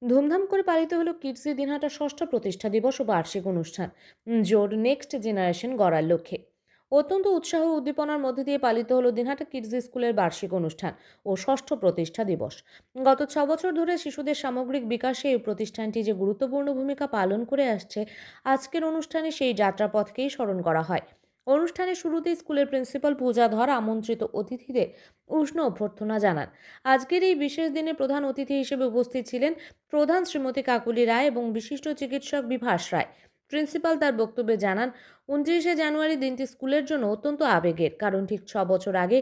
ধুমধাম করে পালিত হলো কিডসি দিনহাটা ষষ্ঠ প্রতিষ্ঠা দিবস ও বার্ষিক অনুষ্ঠান। জোর নেক্সট জেনারেশন গড়ার লক্ষ্যে অত্যন্ত উৎসাহ ও উদ্দীপনার মধ্যে দিয়ে পালিত হলো দিনহাটা কিডসি স্কুলের বার্ষিক অনুষ্ঠান ও ষষ্ঠ প্রতিষ্ঠা দিবস। গত 6 বছর ধরে শিশুদের সামগ্রিক বিকাশে এই প্রতিষ্ঠানটি যে গুরুত্বপূর্ণ ভূমিকা পালন করে আসছে, আজকের অনুষ্ঠানে সেই যাত্রাপথকেই স্মরণ করা হয়। অনুষ্ঠানের শুরুতেই স্কুলের প্রিন্সিপাল পূজা ধর আমন্ত্রিত অতিথিদের উষ্ণ অভ্যর্থনা জানান। আজকের এই বিশেষ দিনে প্রধান অতিথি হিসেবে উপস্থিত ছিলেন প্রধান শ্রীমতী কাকুলি রায় এবং বিশিষ্ট চিকিৎসক বিভাস রায়। প্রিন্সিপাল তার বক্তব্যে জানান, 29শে জানুয়ারি দিনটি স্কুলের জন্য অত্যন্ত আবেগের, কারণ ঠিক 6 বছর আগে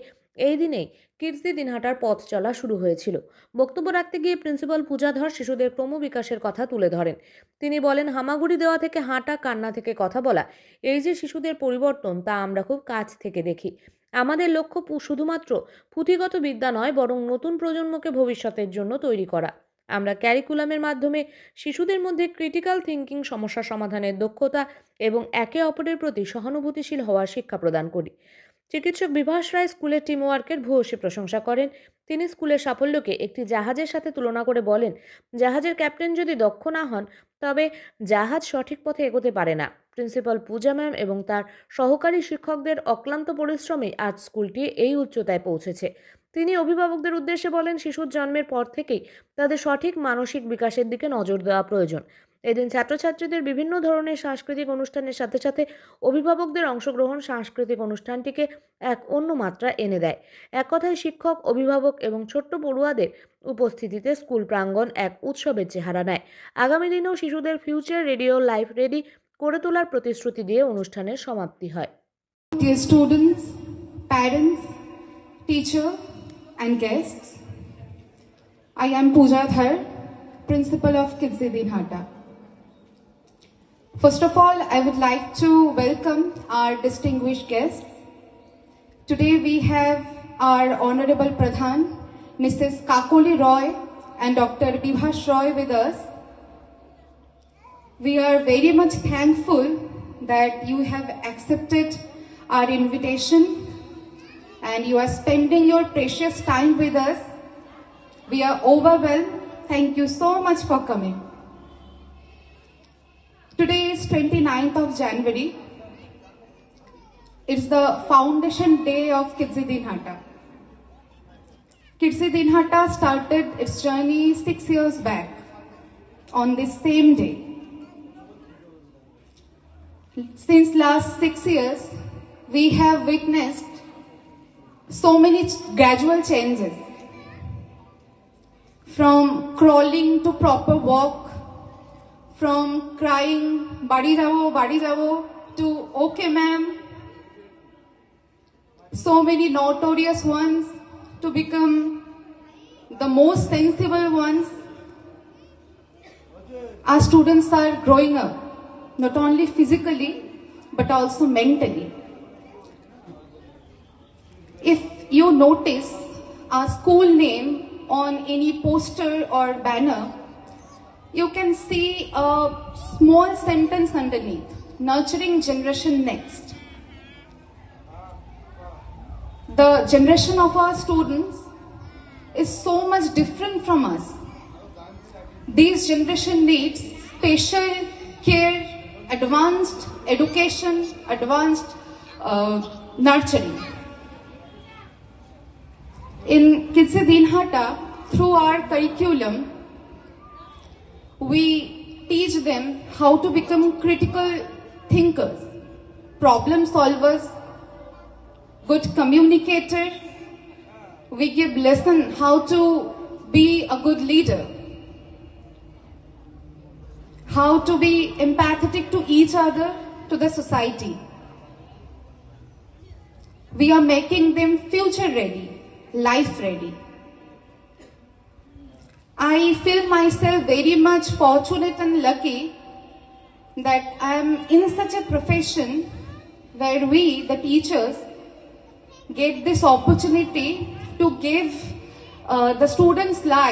এই দিনেই কিডসি দিনহাটার পথ চলা শুরু হয়েছিল। বক্তব্য রাখতে গিয়ে প্রিন্সিপাল পূজাধর শিশুদের ক্রমবিকাশের কথা তুলে ধরেন। তিনি বলেন, হামাগুড়ি দেওয়া থেকে হাঁটা, কান্না থেকে কথা বলা, এই যে শিশুদের পরিবর্তন, তা আমরা খুব কাছ থেকে দেখি। আমাদের লক্ষ্য শুধুমাত্র পুঁথিগত বিদ্যা নয়, বরং নতুন প্রজন্মকে ভবিষ্যতের জন্য তৈরি করা। আমরা ক্যারিকুলামের মাধ্যমে শিশুদের মধ্যে ক্রিটিক্যাল থিঙ্কিং, সমস্যা সমাধানের দক্ষতা এবং একে অপরের প্রতি সহানুভূতিশীল হওয়ার শিক্ষা প্রদান করি। চিকিৎসক বিভাস রায় স্কুলের টিমওয়ার্কের ভূয়সী প্রশংসা করেন। তিনি স্কুলের সাফল্যকে একটি জাহাজের সাথে তুলনা করে বলেন, জাহাজের ক্যাপ্টেন যদি দক্ষ না হন, তবে জাহাজ সঠিক পথে এগোতে পারে না। প্রিন্সিপাল পূজা ম্যাম এবং তার সহকারী শিক্ষকদের অক্লান্ত পরিশ্রমে আজ স্কুলটি এই উচ্চতায় পৌঁছেছে। তিনি অভিভাবকদের উদ্দেশ্যে বলেন, শিশুর জন্মের পর থেকেই তাদের সঠিক মানসিক বিকাশের দিকে নজর দেওয়া প্রয়োজন। এদিন ছাত্রছাত্রীদের বিভিন্ন ধরনের সাংস্কৃতিক অনুষ্ঠানের সাথে সাথে অভিভাবকদের অংশগ্রহণ সাংস্কৃতিক অনুষ্ঠানটিকে এক অন্য মাত্রা এনে দেয়। এক কথায় শিক্ষক, অভিভাবক এবং ছোট্ট পড়ুয়াদের উপস্থিতিতে স্কুল প্রাঙ্গণ এক উৎসবের চেহারা নেয়। আগামী দিনেও শিশুদের ফিউচার রেডিও লাইফ রেডি করে তোলার প্রতিশ্রুতি দিয়ে অনুষ্ঠানের সমাপ্তি হয়। Dear students, parents, teacher and guests, I am Pooja Dhar, Principal of Kidsi Dinhata. First of all, I would like to welcome our distinguished guests. Today we have our Honorable Pradhan, Mrs. Kakuli Roy and Dr. Bibhash Roy with us. We are very much thankful that you have accepted our invitation and you are spending your precious time with us. We are overwhelmed. Thank you so much for coming. Today is 29th of January. It's the foundation day of Kidsi Dinhata. Kidsi Dinhata started its journey 6 years back on this same day. Since last 6 years, we have witnessed so many gradual changes. From crawling to proper walk, from crying, badi jabo, to okay ma'am. So many notorious ones to become the most sensible ones. Our students are growing up, not only physically, but also mentally. If you notice our school name on any poster or banner, you can see a small sentence underneath, nurturing generation next. The generation of our students is so much different from us. This generation needs special care, advanced education, advanced nurturing. In Kidsi Dinhata, through our curriculum, we teach them how to become critical thinkers, problem solvers, good communicator. We give lesson how to be a good leader, how to be empathetic to each other, to the society. We are making them future ready, life ready. I feel myself very much fortunate and lucky that I am in such a profession where we, the teachers, get this opportunity to give the students' life